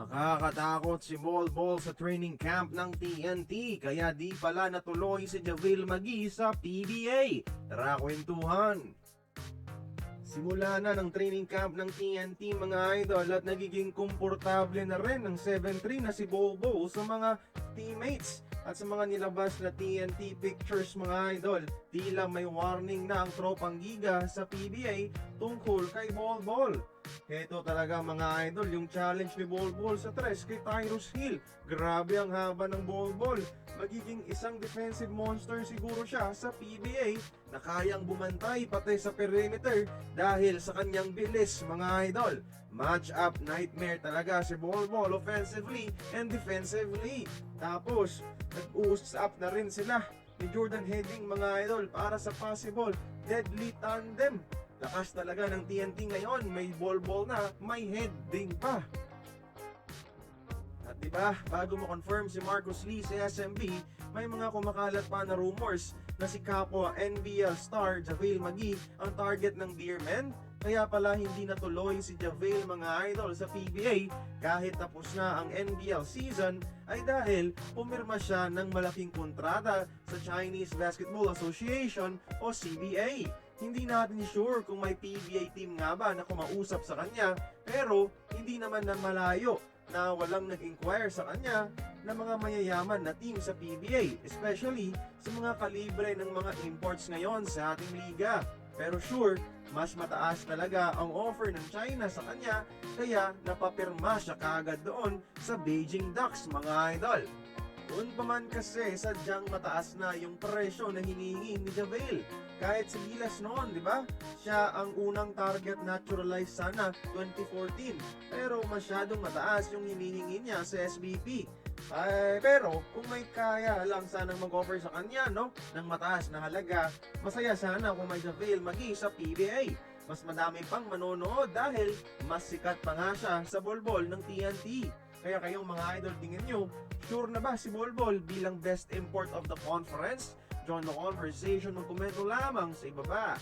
Nakakatakot si Bol Bol sa training camp ng TNT kaya di pala natuloy si Javel Magui sa PBA. Tara kwentuhan! Simula na ng training camp ng TNT mga idol at nagiging komportable na rin ng 7-3 na si Bobo sa mga teammates at sa mga nilabas na TNT pictures mga idol. Tila may warning na ang tropang giga sa PBA tungkol kay Bol Bol. Ito talaga mga idol, yung challenge ni Bol Bol sa tres kay Tyrus Hill. Grabe ang haba ng Bol Bol. Magiging isang defensive monster siguro siya sa PBA na kayang bumantay pati sa perimeter dahil sa kanyang bilis mga idol. Match-up nightmare talaga si Bol Bol offensively and defensively. Tapos, nag-uusap na rin sila ni Jordan Heading mga idol para sa possible deadly tandem. Lakas talaga ng TNT ngayon, may ball na, may heading pa. At diba, bago ma-confirm si Marcus Lee sa SMB, may mga kumakalat pa na rumors na si kapwa NBL star Javel Magui ang target ng Deermen. Kaya pala hindi natuloy si Javel mga idol sa PBA kahit tapos na ang NBL season ay dahil pumirma siya ng malaking kontrata sa Chinese Basketball Association o CBA. Hindi natin sure kung may PBA team nga ba na kumausap sa kanya pero hindi naman na malayo na walang nag-inquire sa kanya na mga mayayaman na team sa PBA, especially sa mga kalibre ng mga imports ngayon sa ating liga. Pero sure, mas mataas talaga ang offer ng China sa kanya kaya napapirma siya kaagad doon sa Beijing Ducks mga idol. Doon pa man kasi sadyang mataas na yung presyo na hinihingi ni Javel. Kahit si Gilas noon, di ba? Siya ang unang target naturalized sana 2014. Pero masyadong mataas yung hinihingi niya sa SBP. Pero kung may kaya lang sanang mag-offer sa kanya, no, ng mataas na halaga, masaya sana kung may Javel Magui sa PBA. Mas madami pang manonood dahil mas sikat pa nga siya sa bolbol ng TNT. Kaya kayong mga idol, tingin nyo, sure na ba si Bol Bol bilang best import of the conference? Join the conversation, magkomento lamang sa ibaba.